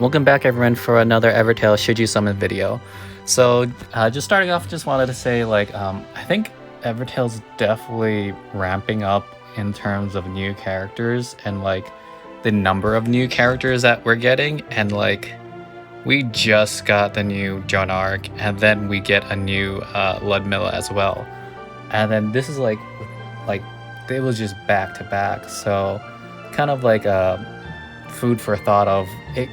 Welcome back everyone for another Evertale Should You Summon video. So just starting off, just wanted to say I think Evertale's definitely ramping up in terms of new characters and the number of new characters that we're getting, and we just got the new Joan Arc, and then we get a new Ludmilla as well, and then this is like it was just back to back, so kind of food for thought of it.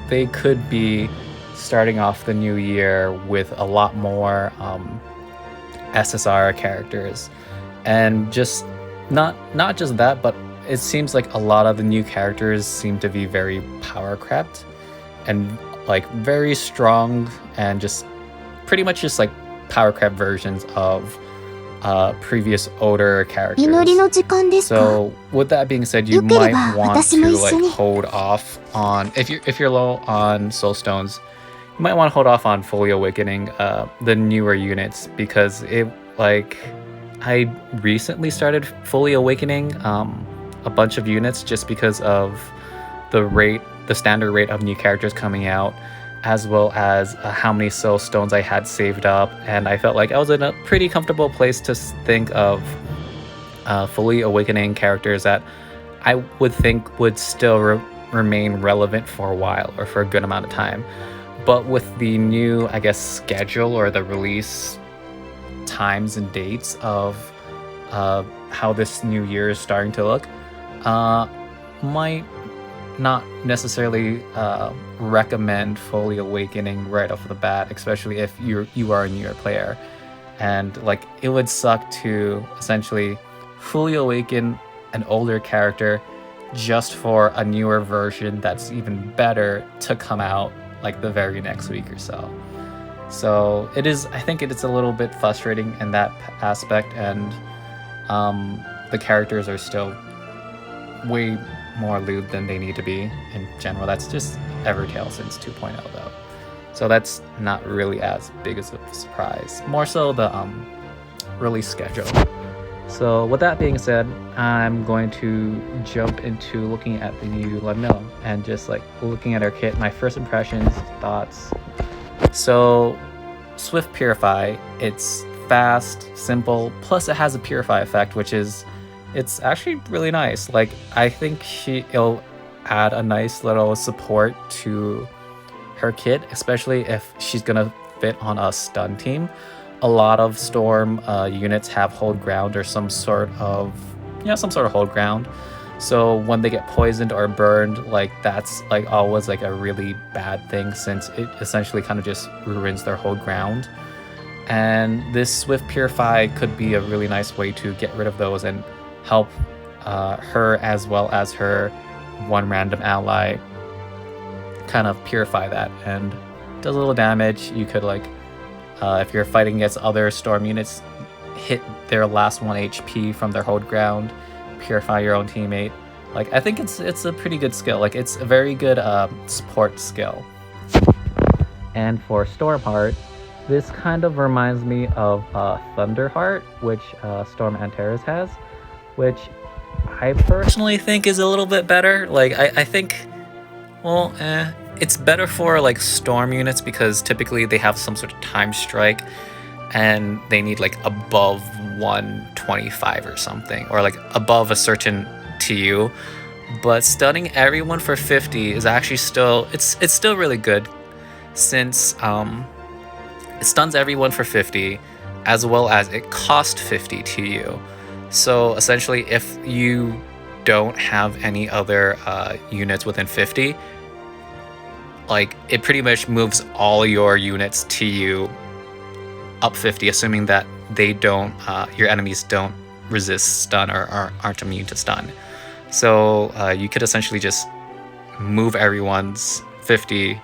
They could be starting off the new year with a lot more SSR characters, and just not just that, but it seems like a lot of the new characters seem to be very power crept and very strong, and just pretty much just power crept versions of previous older characters. So with that being said, you might want to hold off on, if you're low on soul stones, you might want to hold off on fully awakening the newer units, because I recently started fully awakening a bunch of units just because of the standard rate of new characters coming out, as well as how many soul stones I had saved up, and I felt like I was in a pretty comfortable place to think of fully awakening characters that I would think would still remain relevant for a while, or for a good amount of time. But with the new, I guess, schedule or the release times and dates of how this new year is starting to look, might not necessarily recommend fully awakening right off the bat, especially if you are a newer player, and it would suck to essentially fully awaken an older character just for a newer version that's even better to come out the very next week or so. So I think it's a little bit frustrating in that aspect, and the characters are still way more lewd than they need to be in general. That's just Evertale since 2.0 though, so that's not really as big as a surprise, more so the release schedule. So with that being said, I'm going to jump into looking at the new Ludmilla and just looking at her kit, my first impressions, thoughts. So Swift Purify, it's fast, simple, plus it has a Purify effect, which is, it's actually really nice. I think it'll add a nice little support to her kit, especially if she's gonna fit on a stun team. A lot of Storm units have hold ground, or some sort of hold ground. So when they get poisoned or burned, that's always a really bad thing, since it essentially kind of just ruins their hold ground. And this Swift Purify could be a really nice way to get rid of those and help her, as well as her one random ally, kind of purify that, and does a little damage. You could if you're fighting against other Storm units, hit their last 1 HP from their hold ground, purify your own teammate. I think it's a pretty good skill. It's a very good support skill. And for Stormheart, this kind of reminds me of Thunderheart, which Storm Antares has, which I personally think is a little bit better. I think, well, it's better for Storm units, because typically they have some sort of time strike and they need above 125 or something, or above a certain TU. But stunning everyone for 50 is actually still, it's still really good, since it stuns everyone for 50, as well as it costs 50 TU. So essentially, if you don't have any other units within 50, it pretty much moves all your units to you up 50, assuming that they don't, your enemies don't resist stun, or aren't immune to stun. So you could essentially just move everyone's 50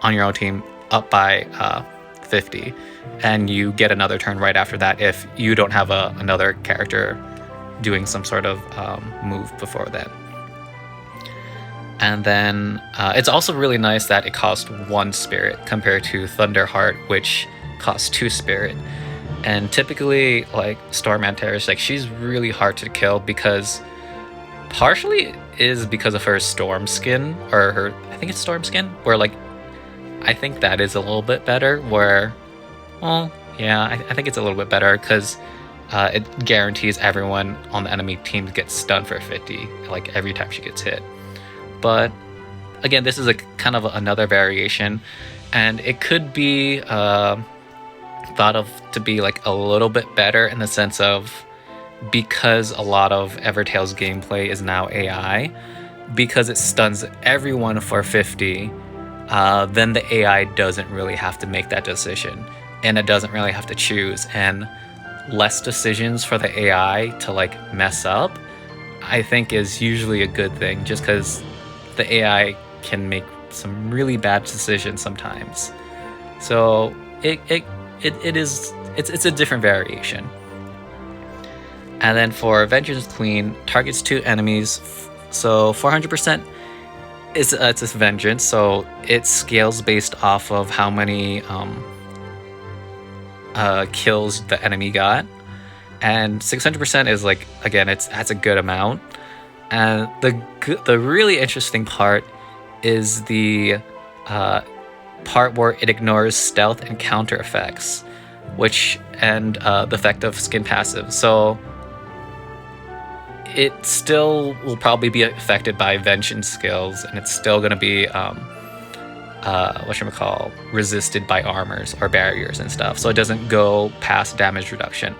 on your own team up by 50, and you get another turn right after that if you don't have another character doing some sort of move before then. And then it's also really nice that it costs 1 spirit compared to Thunderheart, which costs 2 spirit. And typically Storm Antares, she's really hard to kill, because partially is because of her storm skin, or her, I think it's storm skin, where like, I think that is a little bit better, where, well, yeah, I think it's a little bit better because it guarantees everyone on the enemy team gets stunned for 50, like every time she gets hit. But again, this is a kind of another variation, and it could be thought of to be like a little bit better in the sense of, because a lot of Evertail's gameplay is now AI, because it stuns everyone for 50, then the AI doesn't really have to make that decision, and it doesn't really have to choose, and less decisions for the AI to like mess up, I think is usually a good thing, just because the AI can make some really bad decisions sometimes. So it's a different variation. And then for Vengeance Queen, targets 2 enemies, so 400% is it's a vengeance, so it scales based off of how many kills the enemy got, and 600% is like, again, that's a good amount. And the really interesting part is the part where it ignores stealth and counter effects, and the effect of skin passive. So it still will probably be affected by vengeance skills, and it's still going to be resisted by armors or barriers and stuff, so it doesn't go past damage reduction.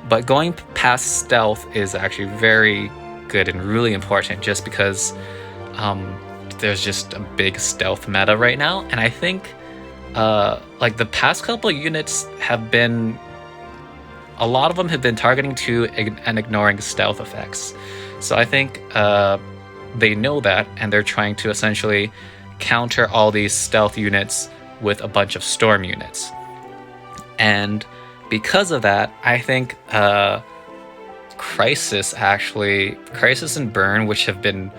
But going past stealth is actually very good and really important, just because there's just a big stealth meta right now, and I think like the past couple of units have been, a lot of them have been targeting to and ignoring stealth effects. So I think they know that, and they're trying to essentially counter all these stealth units with a bunch of storm units. And because of that, I think Crisis and Burn, which have been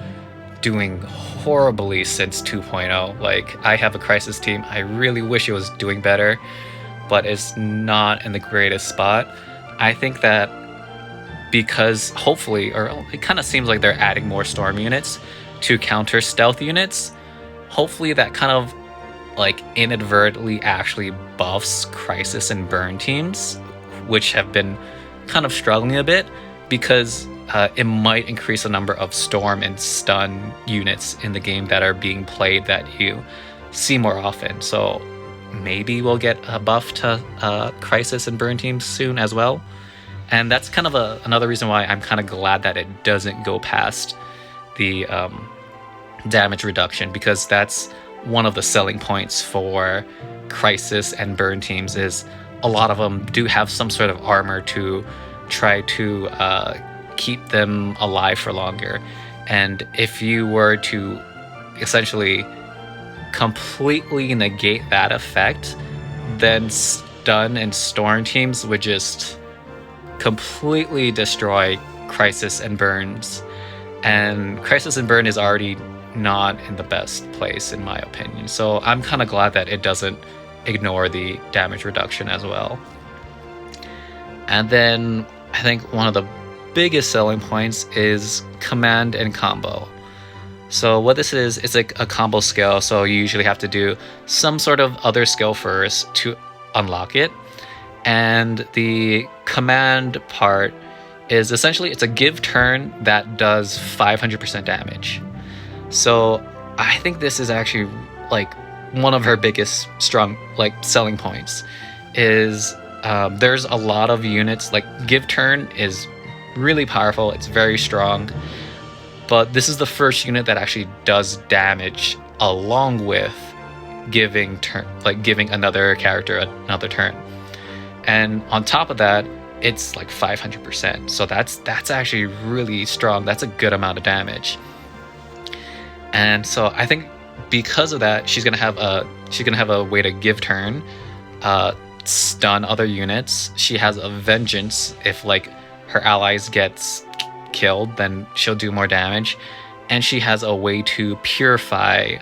doing horribly since 2.0. Like, I have a Crisis team. I really wish it was doing better, but it's not in the greatest spot. I think that because hopefully, or it kind of seems like they're adding more storm units to counter stealth units, hopefully that kind of like inadvertently actually buffs Crisis and Burn teams, which have been kind of struggling a bit, because it might increase the number of storm and stun units in the game that are being played that you see more often. So maybe we'll get a buff to Crisis and Burn teams soon as well. And that's kind of another reason why I'm kind of glad that it doesn't go past the damage reduction, because that's one of the selling points for Crisis and Burn teams, is a lot of them do have some sort of armor to try to keep them alive for longer. And if you were to essentially completely negate that effect, then stun and storm teams would just completely destroy Crisis and Burns. And Crisis and Burn is already not in the best place, in my opinion. So I'm kind of glad that it doesn't ignore the damage reduction as well. And then I think one of the biggest selling points is command and combo. So what this is, it's like a combo skill, so you usually have to do some sort of other skill first to unlock it. And the command part is essentially, it's a give turn that does 500% damage. So I think this is actually like one of her biggest strong selling points, is there's a lot of units, like give turn is really powerful, it's very strong, but this is the first unit that actually does damage along with giving another character another turn. And on top of that, it's like 500%. So that's actually really strong. That's a good amount of damage. And so I think because of that, she's gonna have a way to give turn, stun other units. She has a vengeance. If like her allies gets killed, then she'll do more damage. And she has a way to purify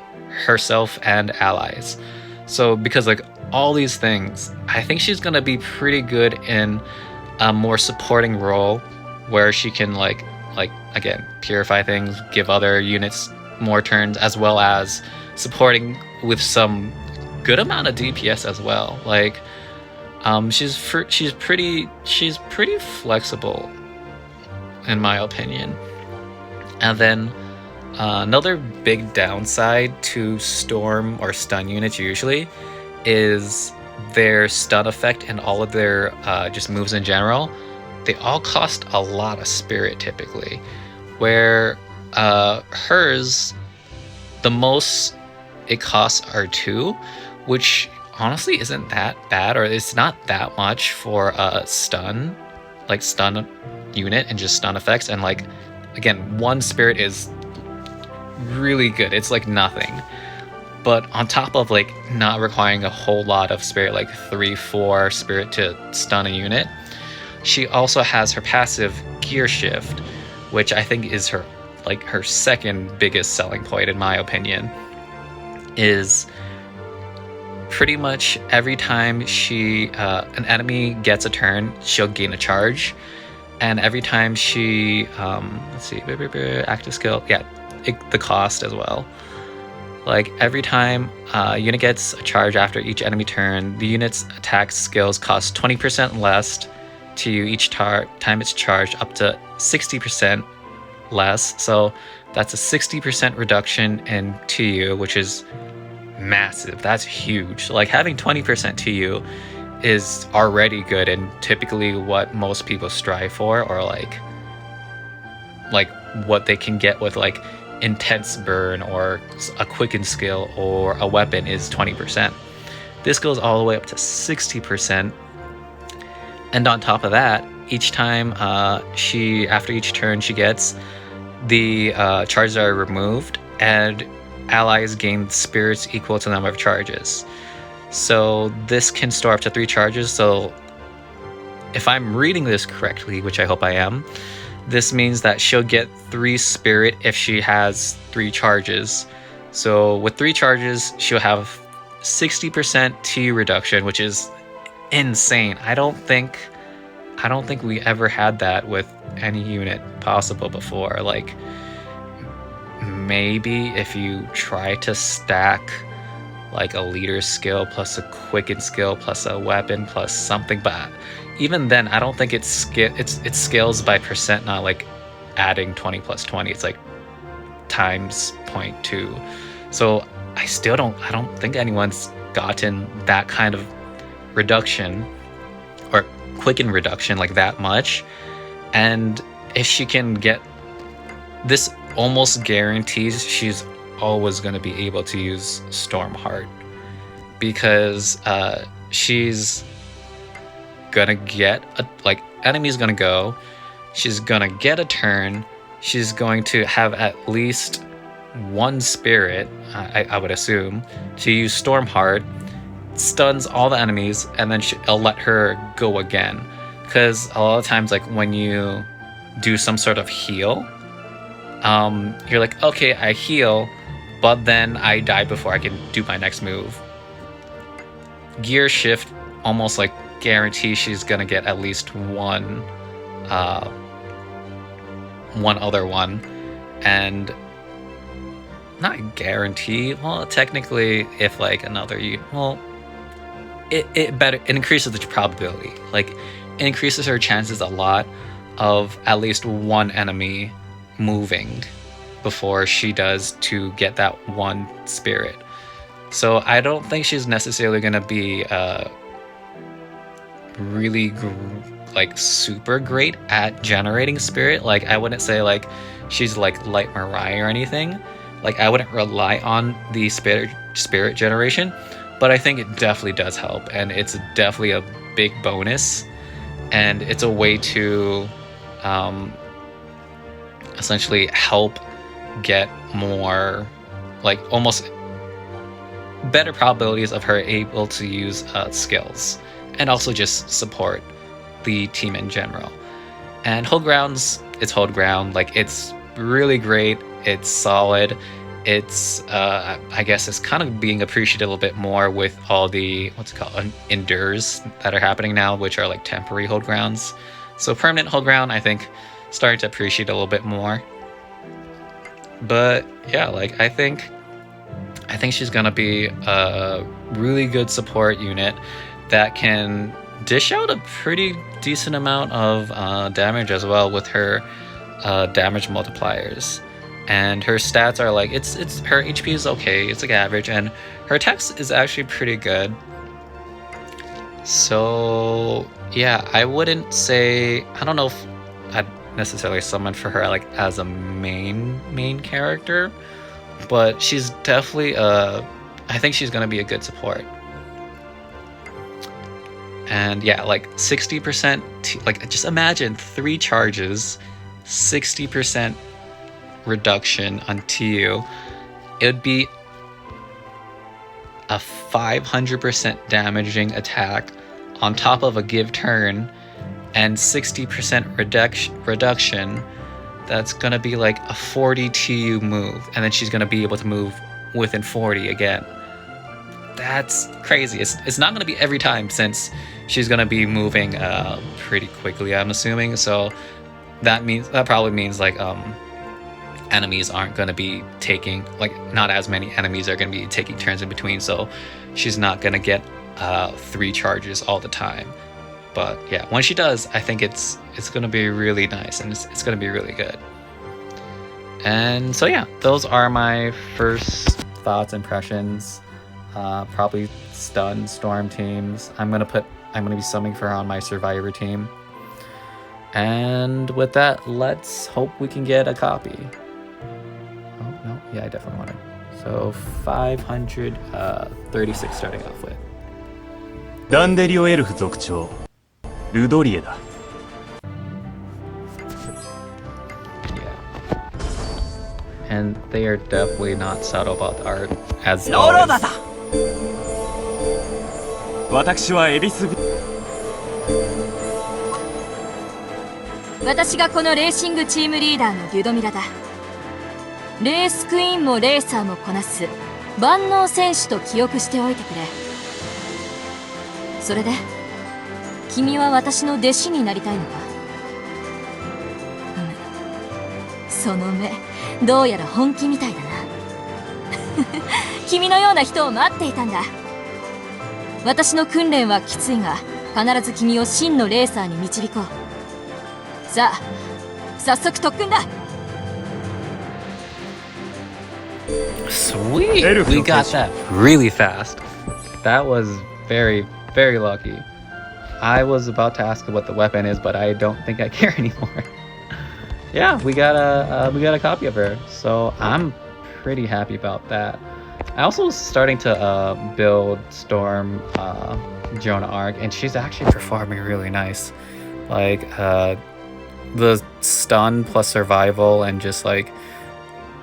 herself and allies. So because like all these things, I think she's gonna be pretty good in a more supporting role, where she can like like, again, purify things, give other units more turns, as well as supporting with some good amount of DPS as well. Like, she's pretty flexible, in my opinion. And then another big downside to Storm or stun units usually is their stun effect and all of their just moves in general. They all cost a lot of spirit typically, where hers, the most it costs are 2, which honestly isn't that bad, or it's not that much for a stun unit and just stun effects. And like, again, 1 spirit is really good. It's like nothing. But on top of like not requiring a whole lot of spirit, like 3-4 spirit to stun a unit, she also has her passive Gear Shift, which I think is her second biggest selling point, in my opinion. Is pretty much every time an enemy gets a turn, she'll gain a charge, and every time she let's see, active skill, the cost as well. Like, every time a unit gets a charge after each enemy turn, the unit's attack skills cost 20% less to you each time it's charged, up to 60% less. So that's a 60% reduction in TU, which is massive. That's huge. Like, having 20% TU is already good, and typically what most people strive for, or like what they can get with like intense burn or a quicken skill or a weapon is 20%. This goes all the way up to 60%. And on top of that, each time after each turn she gets, the charges are removed and allies gain spirits equal to the number of charges. So this can store up to 3 charges. So if I'm reading this correctly, which I hope I am, this means that she'll get 3 spirit if she has 3 charges. So with 3 charges, she'll have 60% T reduction, which is insane. I don't think we ever had that with any unit possible before. Like, maybe if you try to stack like a leader skill plus a quicken skill plus a weapon plus something, but even then I don't think it scales by percent, not like adding 20 plus 20. It's like times 0.2. So I don't think anyone's gotten that kind of reduction or quicken reduction like that much. And if she can get this, almost guarantees she's always going to be able to use Stormheart, because she's gonna get enemy's gonna go, she's gonna get a turn, she's going to have at least 1 spirit, I would assume, to use Stormheart, stuns all the enemies, and then I'll let her go again. Because a lot of times, like, when you do some sort of heal, you're like, okay, I heal, but then I die before I can do my next move. Gear Shift almost like guarantee she's gonna get at least one other one, and not guarantee, well, technically, if like another it increases the probability. Like, it increases her chances a lot of at least 1 enemy moving before she does to get that 1 spirit. So I don't think she's necessarily gonna be really super great at generating spirit. Like, I wouldn't say like she's like Light Mariah or anything. Like, I wouldn't rely on the spirit generation, but I think it definitely does help, and it's definitely a big bonus, and it's a way to essentially help get more, like, almost better probabilities of her able to use skills, and also just support the team in general. And Hold Grounds, it's Hold Ground. Like, it's really great, it's solid, it's I guess it's kind of being appreciated a little bit more with all the endures that are happening now, which are like temporary Hold Grounds. So permanent Hold Ground, I think starting to appreciate a little bit more. But yeah, like I think she's gonna be a really good support unit that can dish out a pretty decent amount of damage as well with her damage multipliers. And her stats are like, it's her HP is okay, it's like average, and her attacks is actually pretty good. So yeah, I wouldn't say, I don't know if I'd necessarily summon for her like as a main character, but she's definitely I think she's gonna be a good support. And yeah, like 60%, like just imagine 3 charges, 60% reduction on TU. It would be a 500% damaging attack on top of a give turn, and 60% reduction. That's gonna be like a 40 TU move, and then she's gonna be able to move within 40 again. That's crazy. It's not gonna be every time, since she's gonna be moving pretty quickly, I'm assuming. So that probably means like enemies aren't gonna be taking, like not as many enemies are gonna be taking turns in between, so she's not gonna get 3 charges all the time. But yeah, when she does, I think it's gonna be really nice, and it's gonna be really good. And so yeah, those are my first thoughts, impressions. Probably stun Storm teams. I'm gonna be summoning for her on my Survivor team. And with that, let's hope we can get a copy. Oh no, yeah, I definitely want it. So 536 starting off with. ダンデリオエルフ族長ルドリエだ。And they are definitely not subtle about the art, as ロロダ always. だ。私はエビスビ。私がこのレーシングチームリーダーのリュドミラだ。レースクイーンもレーサーもこなす万能選手と記憶しておいてくれ。それで君は私の弟子になりたいのか？その目、どうやら本気みたいだな。君のような人を待っていたんだ。私の訓練はきついが、必ず君を真のレーサーに導こう。さあ、早速特訓だ。Sweet! We got that really fast. That was very, very lucky. I was about to ask what the weapon is, but I don't think I care anymore. Yeah, we got a copy of her, so I'm pretty happy about that. I also was starting to build Storm Jonah Arc, and she's actually performing really nice. Like the stun plus survival, and just like,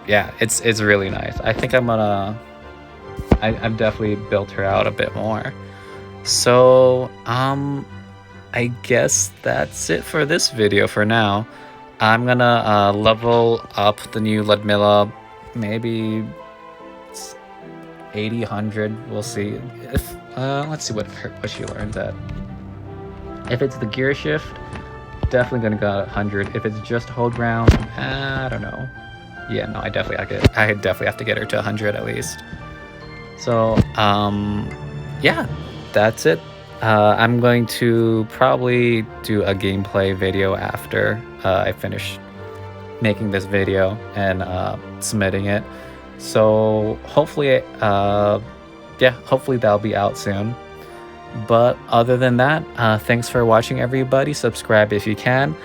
yeah, it's really nice. I think I've definitely built her out a bit more. So I guess that's it for this video for now. I'm gonna level up the new Ludmilla, maybe 80, 100. We'll see. If let's see what she learns at. If it's the gear shift, definitely gonna go 100. If it's just hold ground, I don't know. Yeah, no, I definitely have to get her to 100 at least. So yeah, that's it. I'm going to probably do a gameplay video after I finish making this video and submitting it. So hopefully, hopefully that'll be out soon. But other than that, thanks for watching, everybody. Subscribe if you can.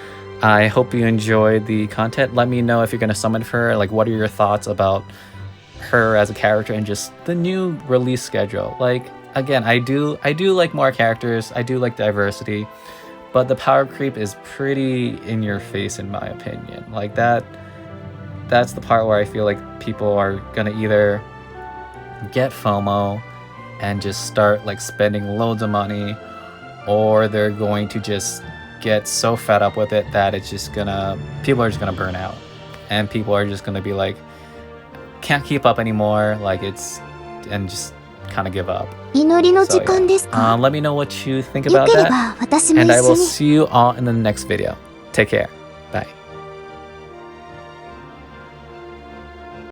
I hope you enjoyed the content. Let me know if you're going to summon her. Like, what are your thoughts about her as a character and just the new release schedule? Like, again, I do like more characters. I do like diversity, but the power creep is pretty in your face, in my opinion. Like that's the part where I feel like people are gonna either get FOMO and just start like spending loads of money, or they're going to just get so fed up with it that people are just gonna burn out, and people are just gonna be like, can't keep up anymore, and just kind of give up. So, yeah. Let me know what you think about that, and I will see you all in the next video. Take care. Bye.